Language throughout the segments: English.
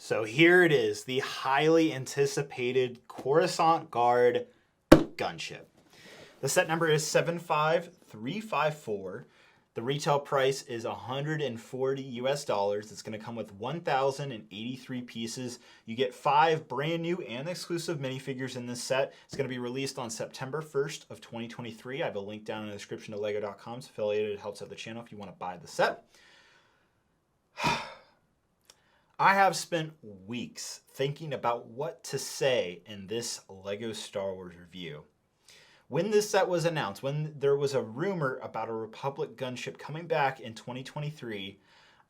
So here it is, the highly anticipated Coruscant Guard Gunship. The set number is 75354. The retail price is $140 US. It's going to come with 1,083 pieces. You get 5 brand new and exclusive minifigures in this set. It's going to be released on September 1st of 2023. I have a link down in the description to lego.com. It's affiliated. It helps out the channel if you want to buy the set. I have spent weeks thinking about what to say in this LEGO Star Wars review. When this set was announced, when there was a rumor about a Republic gunship coming back in 2023,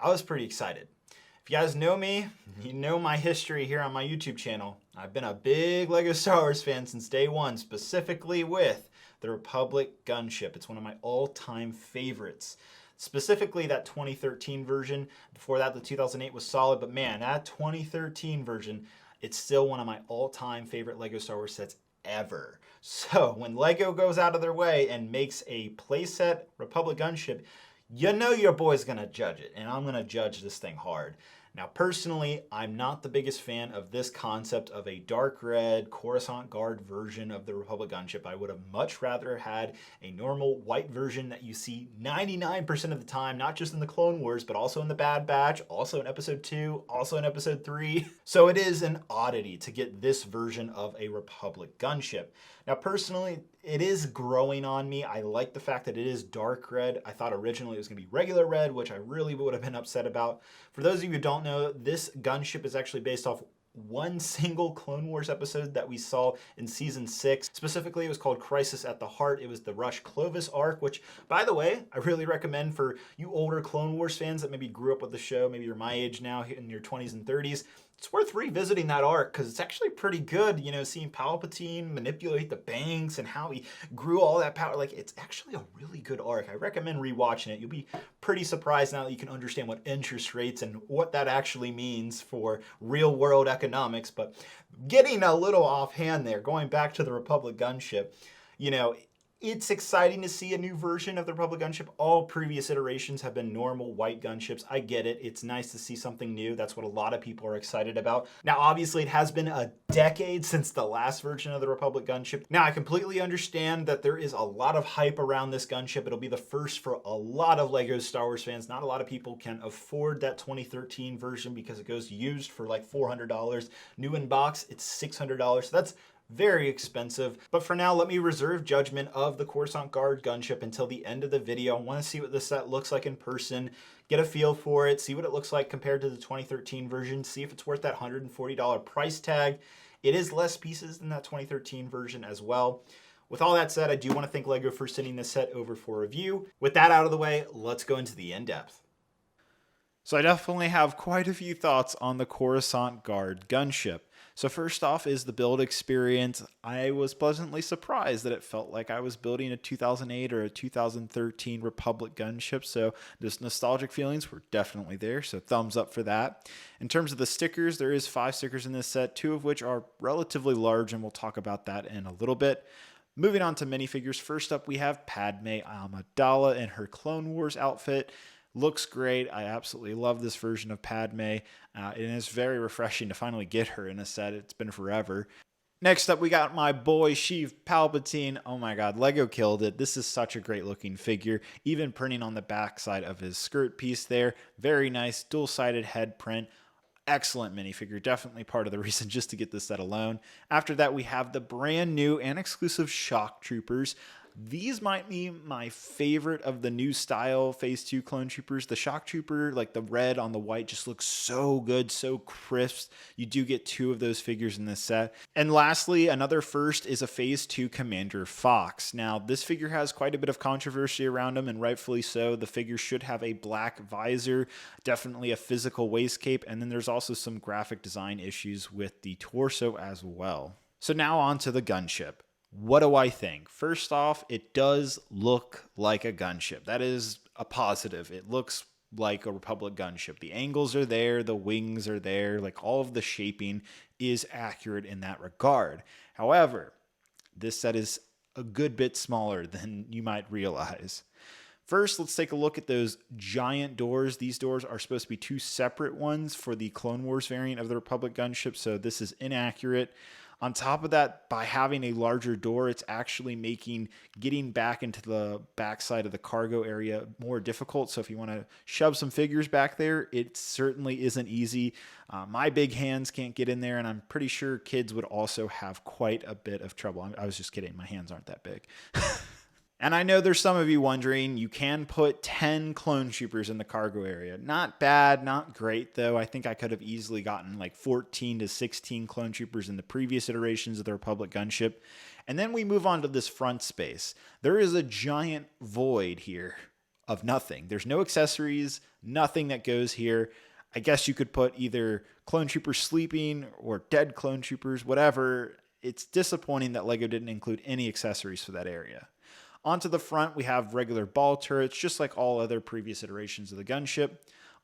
I was pretty excited. If you guys know me, you know my history here on my YouTube channel. I've been a big LEGO Star Wars fan since day one, specifically with the Republic gunship. It's one of my all-time favorites. Specifically that 2013 version. Before that, the 2008 was solid, but man, that 2013 version, it's still one of my all-time favorite LEGO Star Wars sets ever. So when LEGO goes out of their way and makes a playset Republic gunship, you know your boy's gonna judge it, and I'm gonna judge this thing hard. Now personally, I'm not the biggest fan of this concept of a dark red Coruscant Guard version of the Republic gunship. I would have much rather had a normal white version that you see 99% of the time, not just in the Clone Wars, but also in the Bad Batch, also in Episode 2, also in Episode 3. So it is an oddity to get this version of a Republic gunship. Now personally, it is growing on me. I like the fact that it is dark red. I thought originally it was going to be regular red, which I really would have been upset about. For those of you who don't know, this gunship is actually based off one single Clone Wars episode that we saw in Season 6. Specifically, it was called Crisis at the Heart. It was the Rush Clovis arc, which, by the way, I really recommend for you older Clone Wars fans that maybe grew up with the show. Maybe you're my age now, in your 20s and 30s. It's worth revisiting that arc because it's actually pretty good, you know, seeing Palpatine manipulate the banks and how he grew all that power. Like, it's actually a really good arc. I recommend rewatching it. You'll be pretty surprised now that you can understand what interest rates and what that actually means for real world economics. But getting a little offhand there, going back to the Republic gunship, you know, it's exciting to see a new version of the Republic gunship. All previous iterations have been normal white gunships. I get it. It's nice to see something new. That's what a lot of people are excited about. Now, obviously, it has been a decade since the last version of the Republic gunship. Now, I completely understand that there is a lot of hype around this gunship. It'll be the first for a lot of LEGO Star Wars fans. Not a lot of people can afford that 2013 version because it goes used for like $400. New in box, it's $600. So that's very expensive. But for now, let me reserve judgment of the Coruscant Guard gunship until the end of the video. I want to see what this set looks like in person, get a feel for it, see what it looks like compared to the 2013 version, see if it's worth that $140 price tag. It is less pieces than that 2013 version as well. With all that said, I do want to thank LEGO for sending this set over for review. With that out of the way, let's go into the in-depth. So I definitely have quite a few thoughts on the Coruscant Guard gunship. So first off is the build experience. I was pleasantly surprised that it felt like I was building a 2008 or a 2013 Republic gunship. So those nostalgic feelings were definitely there. So thumbs up for that. In terms of the stickers, there is 5 stickers in this set, 2 of which are relatively large, and we'll talk about that in a little bit. Moving on to minifigures. First up, we have Padme Amidala in her Clone Wars outfit. Looks great. I absolutely love this version of Padme. And it's very refreshing to finally get her in a set. It's been forever. Next up, we got my boy Sheev Palpatine. Oh my god, LEGO killed it. This is such a great looking figure. Even printing on the backside of his skirt piece there. Very nice dual-sided head print. Excellent minifigure. Definitely part of the reason just to get this set alone. After that, we have the brand new and exclusive Shock Troopers. These might be my favorite of the new style Phase 2 Clone Troopers. The Shock Trooper, like the red on the white, just looks so good, so crisp. You do get 2 of those figures in this set. And lastly, another first is a Phase 2 Commander Fox. Now, this figure has quite a bit of controversy around him, and rightfully so. The figure should have a black visor, definitely a physical waist cape, and then there's also some graphic design issues with the torso as well. So now on to the gunship. What do I think? First off, it does look like a gunship. That is a positive. It looks like a Republic gunship. The angles are there, the wings are there, like all of the shaping is accurate in that regard. However, this set is a good bit smaller than you might realize. First, let's take a look at those giant doors. These doors are supposed to be two separate ones for the Clone Wars variant of the Republic gunship, so this is inaccurate. On top of that, by having a larger door, it's actually making getting back into the backside of the cargo area more difficult. So if you want to shove some figures back there, it certainly isn't easy. My big hands can't get in there, and I'm pretty sure kids would also have quite a bit of trouble. I was just kidding. My hands aren't that big. And I know there's some of you wondering, you can put 10 clone troopers in the cargo area. Not bad, not great, though. I think I could have easily gotten like 14 to 16 clone troopers in the previous iterations of the Republic gunship. And then we move on to this front space. There is a giant void here of nothing. There's no accessories, nothing that goes here. I guess you could put either clone troopers sleeping or dead clone troopers, whatever. It's disappointing that LEGO didn't include any accessories for that area. Onto the front, we have regular ball turrets, just like all other previous iterations of the gunship.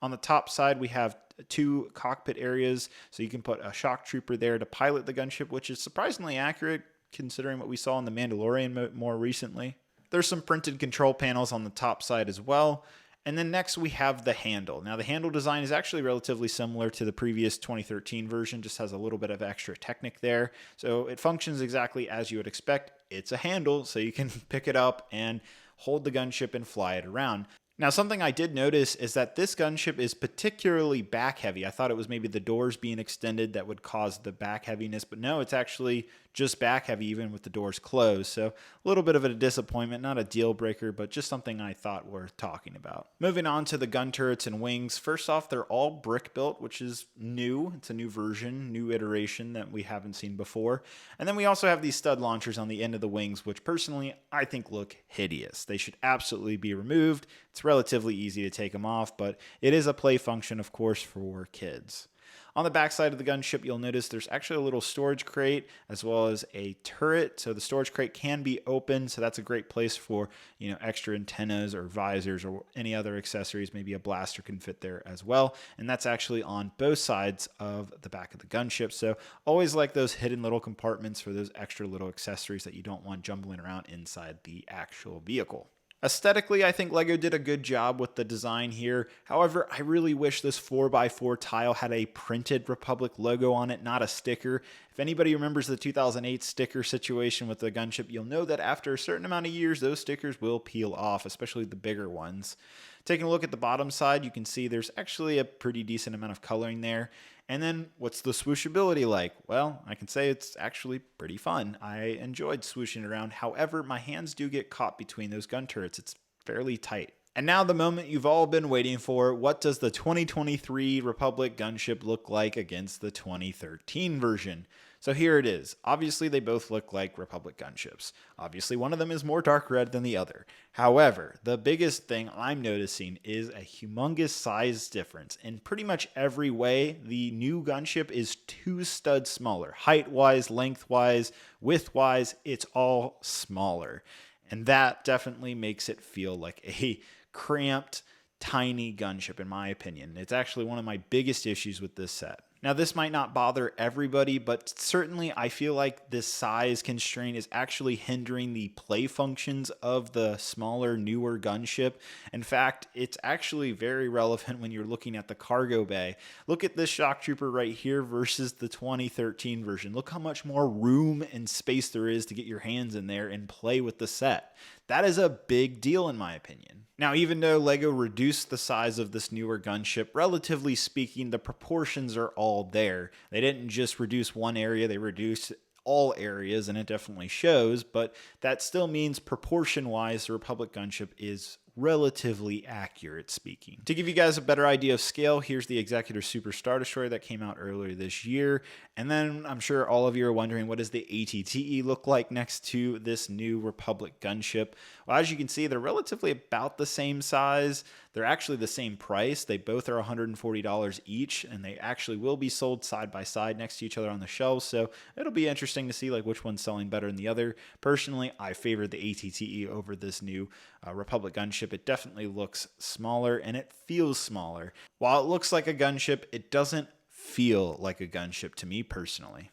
On the top side, we have two cockpit areas, so you can put a shock trooper there to pilot the gunship, which is surprisingly accurate considering what we saw in The Mandalorian more recently. There's some printed control panels on the top side as well. And then next we have the handle. Now the handle design is actually relatively similar to the previous 2013 version, just has a little bit of extra technic there. So it functions exactly as you would expect. It's a handle, so you can pick it up and hold the gunship and fly it around. Now, something I did notice is that this gunship is particularly back heavy. I thought it was maybe the doors being extended that would cause the back heaviness, but no, it's actually just back heavy even with the doors closed. So a little bit of a disappointment, not a deal breaker, but just something I thought worth talking about. Moving on to the gun turrets and wings. First off, they're all brick built, which is new. It's a new version, new iteration that we haven't seen before. And then we also have these stud launchers on the end of the wings, which personally I think look hideous. They should absolutely be removed. It's relatively easy to take them off, but it is a play function, of course, for kids. On the back side of the gunship, you'll notice there's actually a little storage crate as well as a turret. So the storage crate can be open, so that's a great place for, extra antennas or visors or any other accessories. Maybe a blaster can fit there as well. And that's actually on both sides of the back of the gunship. So always like those hidden little compartments for those extra little accessories that you don't want jumbling around inside the actual vehicle. Aesthetically, I think LEGO did a good job with the design here. However, I really wish this 4x4 tile had a printed Republic logo on it, not a sticker. If anybody remembers the 2008 sticker situation with the gunship, you'll know that after a certain amount of years, those stickers will peel off, especially the bigger ones. Taking a look at the bottom side, you can see there's actually a pretty decent amount of coloring there. And then what's the swooshability like? Well, I can say it's actually pretty fun. I enjoyed swooshing around. However, my hands do get caught between those gun turrets. It's fairly tight. And now the moment you've all been waiting for. What does the 2023 Republic gunship look like against the 2013 version? So here it is. Obviously, they both look like Republic gunships. Obviously, one of them is more dark red than the other. However, the biggest thing I'm noticing is a humongous size difference. In pretty much every way, the new gunship is 2 studs smaller. Height-wise, length-wise, width-wise, it's all smaller. And that definitely makes it feel like a cramped, tiny gunship, in my opinion. It's actually one of my biggest issues with this set. Now, this might not bother everybody, but certainly I feel like this size constraint is actually hindering the play functions of the smaller, newer gunship. In fact, it's actually very relevant when you're looking at the cargo bay. Look at this shock trooper right here versus the 2013 version. Look how much more room and space there is to get your hands in there and play with the set. That is a big deal in my opinion. Now, even though LEGO reduced the size of this newer gunship, relatively speaking, the proportions are all there. They didn't just reduce one area, they reduced all areas, and it definitely shows, but that still means proportion-wise, the Republic gunship is relatively accurate speaking. To give you guys a better idea of scale, here's the Executor Super Star Destroyer that came out earlier this year. And then I'm sure all of you are wondering, what does the ATTE look like next to this new Republic gunship? Well, as you can see, they're relatively about the same size. They're actually the same price. They both are $140 each, and they actually will be sold side by side next to each other on the shelves. So it'll be interesting to see which one's selling better than the other. Personally, I favor the ATTE over this new Republic gunship. It definitely looks smaller and it feels smaller. While it looks like a gunship, it doesn't feel like a gunship to me personally.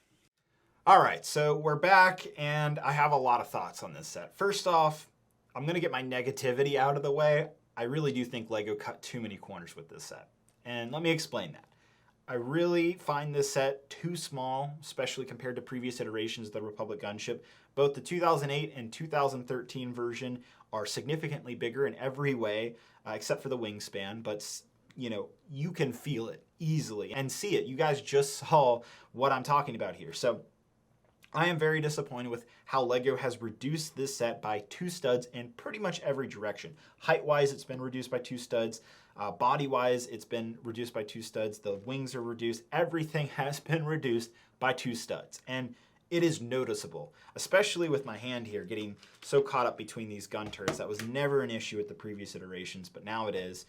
All right, so we're back and I have a lot of thoughts on this set. First off, I'm going to get my negativity out of the way. I really do think LEGO cut too many corners with this set. And let me explain that. I really find this set too small, especially compared to previous iterations of the Republic Gunship. Both the 2008 and 2013 version are significantly bigger in every way, except for the wingspan, but you can feel it easily and see it. You guys just saw what I'm talking about here. So I am very disappointed with how LEGO has reduced this set by 2 studs in pretty much every direction. Height-wise, it's been reduced by 2 studs. Body-wise, it's been reduced by 2 studs. The wings are reduced. Everything has been reduced by 2 studs. And it is noticeable, especially with my hand here getting so caught up between these gun turrets. That was never an issue with the previous iterations, but now it is.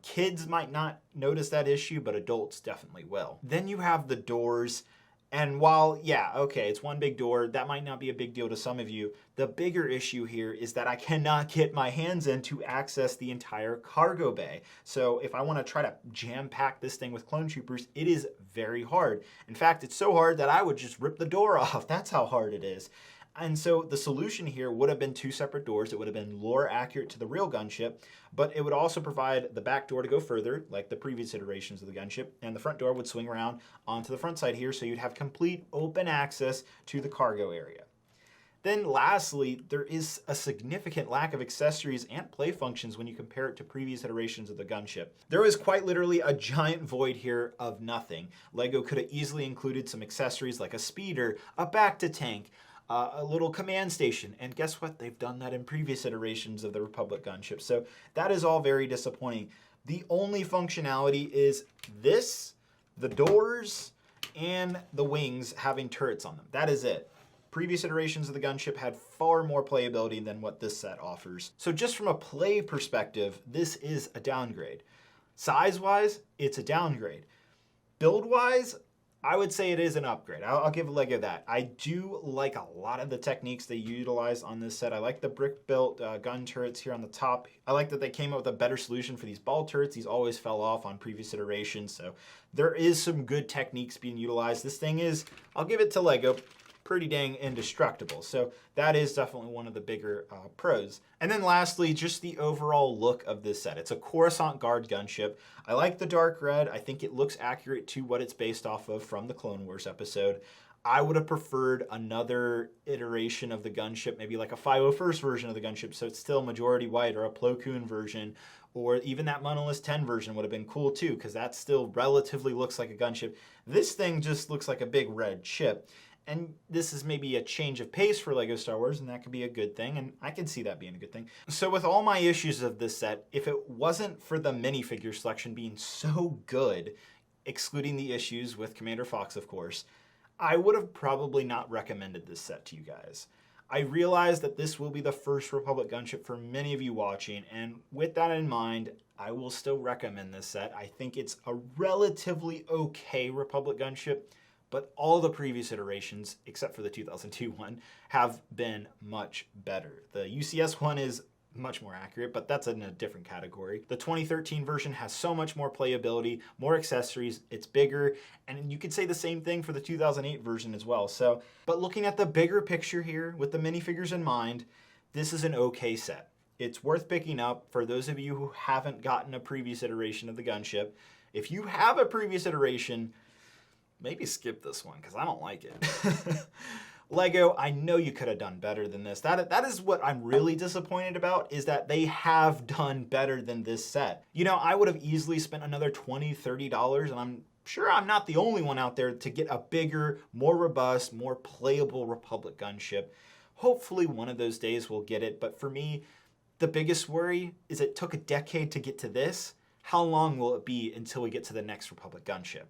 Kids might not notice that issue, but adults definitely will. Then you have the doors. And while, yeah, okay, it's one big door, that might not be a big deal to some of you, the bigger issue here is that I cannot get my hands in to access the entire cargo bay. So if I want to try to jam-pack this thing with clone troopers, it is very hard. In fact, it's so hard that I would just rip the door off. That's how hard it is. And so the solution here would have been 2 separate doors. It would have been lore accurate to the real gunship, but it would also provide the back door to go further, like the previous iterations of the gunship, and the front door would swing around onto the front side here, so you'd have complete open access to the cargo area. Then lastly, there is a significant lack of accessories and play functions when you compare it to previous iterations of the gunship. There is quite literally a giant void here of nothing. LEGO could have easily included some accessories like a speeder, a back-to-tank, a little command station, and guess what? They've done that in previous iterations of the Republic Gunship, so that is all very disappointing. The only functionality is this, the doors, and the wings having turrets on them. That is it. Previous iterations of the gunship had far more playability than what this set offers. So just from a play perspective, this is a downgrade. Size-wise, it's a downgrade. Build-wise, I would say it is an upgrade. I'll give LEGO that. I do like a lot of the techniques they utilize on this set. I like the brick-built gun turrets here on the top. I like that they came up with a better solution for these ball turrets. These always fell off on previous iterations, so there is some good techniques being utilized. This thing is, I'll give it to LEGO, pretty dang indestructible. So that is definitely one of the bigger pros. And then lastly, just the overall look of this set. It's a Coruscant Guard gunship. I like the dark red. I think it looks accurate to what it's based off of from the Clone Wars episode. I would have preferred another iteration of the gunship, maybe like a 501st version of the gunship, so it's still majority white, or a Plo Koon version, or even that Monolith 10 version would have been cool too, because that still relatively looks like a gunship. This thing just looks like a big red ship. And this is maybe a change of pace for LEGO Star Wars, and that could be a good thing, and I can see that being a good thing. So with all my issues of this set, if it wasn't for the minifigure selection being so good, excluding the issues with Commander Fox, of course, I would have probably not recommended this set to you guys. I realize that this will be the first Republic gunship for many of you watching, and with that in mind, I will still recommend this set. I think it's a relatively okay Republic gunship, but all the previous iterations, except for the 2002 one, have been much better. The UCS one is much more accurate, but that's in a different category. The 2013 version has so much more playability, more accessories, it's bigger, and you could say the same thing for the 2008 version as well. So, but looking at the bigger picture here, with the minifigures in mind, this is an okay set. It's worth picking up for those of you who haven't gotten a previous iteration of the gunship. If you have a previous iteration, maybe skip this one, because I don't like it. LEGO, I know you could have done better than this. That is what I'm really disappointed about, is that they have done better than this set. I would have easily spent another $20, $30, and I'm sure I'm not the only one out there to get a bigger, more robust, more playable Republic gunship. Hopefully one of those days we'll get it, but for me, the biggest worry is it took a decade to get to this. How long will it be until we get to the next Republic gunship?